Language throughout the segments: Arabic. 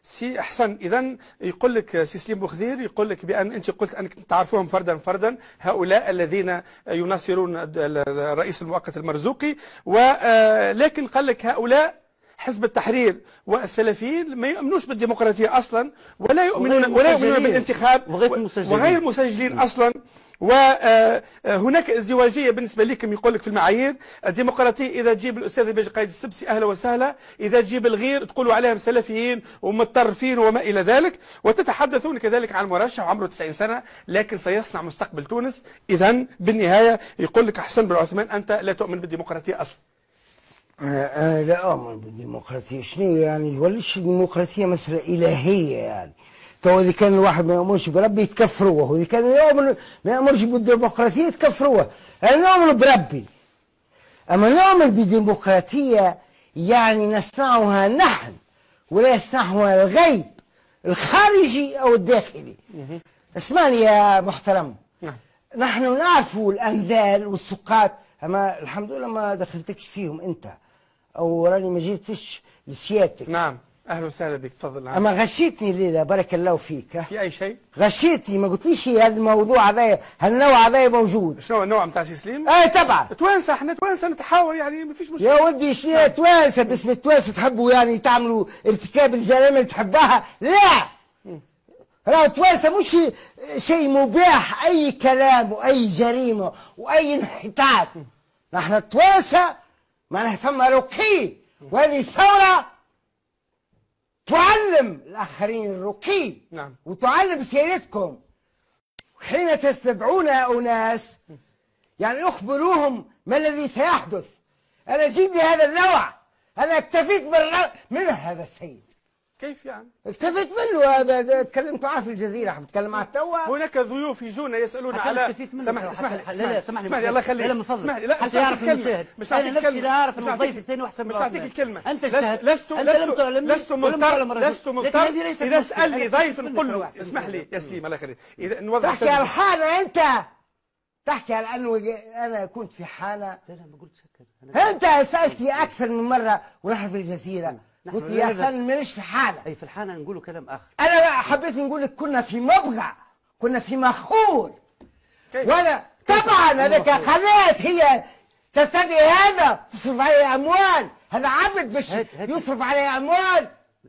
سي احسن. اذا يقول لك سي سليم بوخذير، يقول لك بان انت قلت انك تعرفوهم فردا فردا، هؤلاء الذين يناصرون الرئيس المؤقت المرزوقي، ولكن قال لك هؤلاء حزب التحرير والسلفيين ما يؤمنوش بالديمقراطيه اصلا، ولا يؤمنون بالانتخاب، وغير مسجلين اصلا. وهناك ازدواجيه بالنسبه لكم. يقول لك في المعايير الديمقراطيه اذا تجيب الاستاذ باجي قايد السبسي اهلا وسهلا، اذا تجيب الغير تقولوا عليهم سلفيين ومتطرفين وما الى ذلك، وتتحدثون كذلك عن مرشح عمره 90 سنه لكن سيصنع مستقبل تونس. اذا بالنهايه يقول لك حسن بن عثمان انت لا تؤمن بالديمقراطيه اصلا. أنا لا أؤمن بالديمقراطية. شنو يعني؟ وليش الديمقراطية مسألة إلهية يعني؟ تو إذا كان الواحد ما يؤمنش بربي يتكفروه، وإذا كان ما يؤمنش بالديمقراطية يتكفروه. أنا نؤمن بربي، أما نؤمن بالديمقراطية يعني نصنعها نحن ولا يصنعها الغيب الخارجي أو الداخلي. اسمعني يا محترم، نحن نعرف الأنذال والسقات، أما الحمد لله ما دخلتكش فيهم أنت، أو راني ما جيتش لسيادتك. نعم أهلا وسهلا بك، تفضل. نعم. أما غشيتني الليلة بارك الله فيك. في أي شيء؟ غشيتني، ما قلتليش هذا الموضوع هذايا، هالنوع هذايا موجود. شنو النوع نتاع سي سليم؟ طبعا. توانسة، احنا توانسة نتحاور يعني ما فيش مشكلة. يا ودي شنو توانسة؟ باسم التوانسة تحبوا يعني تعملوا ارتكاب الجرائم اللي تحبها؟ لا. راهو توانسة مش شيء مباح، أي كلام وأي جريمة وأي انحطاط. نحن التوانسة معناها فما رقي، وهذه ثورة تعلم الآخرين الرقي. نعم. وتعلم سيادتكم. حين تستدعون أناس يعني أخبروهم ما الذي سيحدث. أنا جيب لي هذا النوع، أنا اكتفيت من هذا السيد. كيف يعني؟ اكتفيت منه. هذا تكلمت معاه في الجزيرة، بتكلم معاه توا. هناك ضيوف يجونا يسالون على سامحني اسمح لي الله يخليك. لا من فضلك، اسمح لي، لا حتى يعرف المشاهد. انا نفسي لا اعرف انه الضيف الثاني واحسن من مش هعطيك الكلمه. انت اجتهد، لست مضطر اذا سالني ضيف نقول له اسمح لي يا سليم الله يخليك. اذا نوضح تحكي على الحانه انت، تحكي على انه انا كنت في حانه. لا ما قلتش هكذا. انت سالتي اكثر من مره ونحن في الجزيره، قلت لي يا حسن مانيش في حاله. اي في الحانه نقولوا كلام اخر. انا حبيت نقول لك كنا في مبغى، كنا في مخور. وانا طبعا هذاك قناه هي تستدعي هذا تصرف عليه اموال، هذا عبد باش يصرف عليه اموال.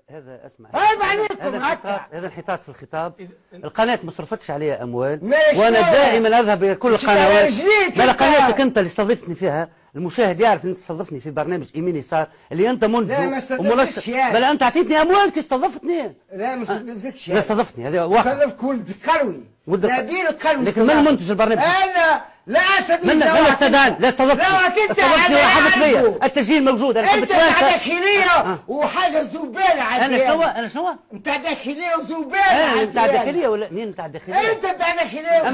هذا اسمع، عيب عليكم هكا. هذا انحطاط في الخطاب. القناه ما صرفتش عليها اموال، وانا دائما اذهب الى كل القنوات. بل قناتك انت اللي استضفتني فيها، المشاهد يعرف ان انت استضفتني في برنامج يمين يسار اللي انت منتج ومنشط. بل انت اعطيتني اموال كي استضفتني. لا ما استضفتكش. لا استضفتني، هذا واحد. استضفت ولد قروي، نبيل قروي. لكن من منتج البرنامج؟ انا لا استضيف. من استدعاني؟ لا استضفتني. استضفتني وحدث بيا، التسجيل موجود. انا انت نتاع داخليه وحاجه زباله عادي. انا شنو؟ نتاع داخليه وزباله عادي. نتاع داخليه ولا مين نتاع داخليه؟ انت نتاع داخليه.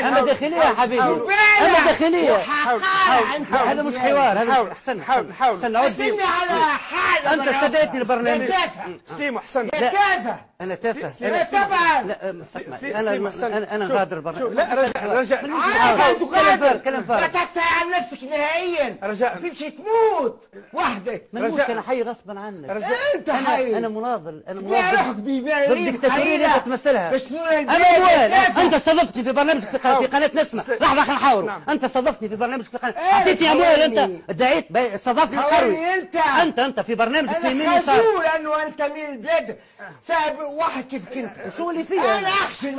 اما داخليه يا حبيبي، اما داخليه. هذا مش حوار، هذا احسن. حاول استني على حاجه. انت استدعيتني للبرنامج. سليم احسن. يا تافه. انا تافه. لا طبعا. انا غادر البرنامج. لا رجاء كلام فارغ. لا تستحي على نفسك نهائيا. رجاء تمشي تموت وحدك. ما نموتش، انا حي غصبا عنك. انت حي. انا مناضل. انا مناضل. روحك بيبيع ضد الدكتاتوريه اللي انت تمثلها. انا موال. انت استضفتني في برنامجك في قناه نسمه. لحظه خلينا نحاوروا. انت استضفتني في برنامجك في قناه، اعطيتني اموال. انت ادعيت استضفتني القروي. انت في برنامجك في مين انا خجول انه انت من البلاد واحد كيفك انت. وشو اللي فيها؟ انا اخشى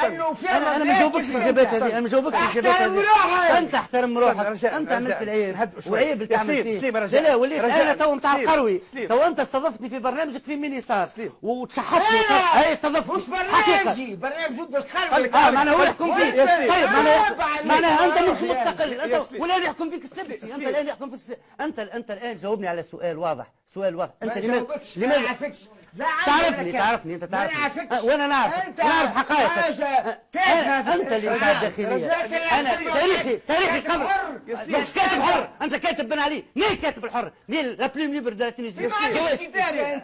انه فيها. انا ما جاوبكش الاجابات هذه، انا ما جاوبكش الاجابات هذه. انت احترم روحك. انت عملت العيب وعيب اللي تعمل فيه. لا وليت انا تو نتاع القروي. تو انت استضفتني في برنامجك في مين يسار وتشحطني. هاي استضفتني مش برنامجي، برنامج ضد القروي. معناها هو يحكم فيك. طيب معناها انت مش مستقل. انت ولا يحكم فيك السبسي. انت الان يحكم في السبسي. انت الان جاوبني على سؤال واضح. انت لماذا تعرفني انت تعرفني وانا نعرف حقائق. انت اللي بتاع الداخليه. انا تاريخي قبل مش كاتب حر. انت كاتب بن علي. مين كاتب الحر؟ مين لا بلوم ليبر دو لا تونيزي؟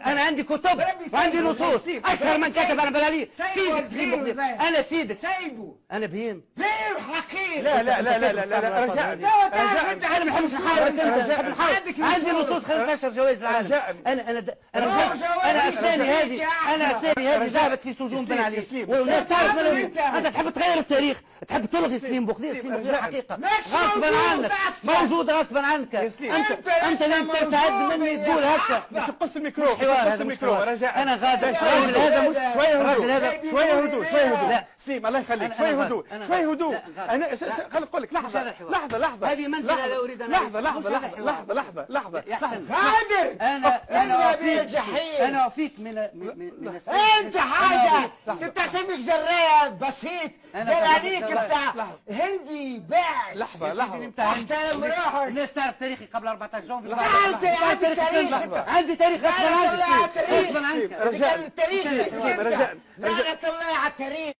انا عندي كتب وعندي نصوص. اشهر من كاتب انا بن علي سيدك سليم بوخذير. انا سيدك سايبه. انا بهيم حقير. لا رجاء انا ما نحبش نحاول. انت نحب نحاول. عندي نصوص 15 جوائز العالم. انا عساني هذه، انا عساني هذه ذهبت في سجون بن علي، والناس تعرف انت تحب تغير التاريخ، تحب تلغي سليم بوخذير. سليم بوخذير حقيقه غصبا عنك، موجود غصبا عنك. انت لم تبتعد مني تقول هكا. مش قص الميكرو، قص الميكرو رجاء. انا غادر. الراجل هذا مش الراجل هذا شويه هدوء، شويه هدوء. سليم الله يخليك، شويه هدوء، شويه هدوء. انا خليني نقول لك لحظه هذه منزله لا اريد ان لحظه غادر. انا افيك من انت حاجه انت شبك جراب بسيط قال عليك بتاع هندي باش. لحظه احترم روحك. الناس تعرف تاريخي قبل 14 جونفي. عندي تاريخ. عندي تاريخ غصبا عنك. رجاء. لعنة الله على التاريخ.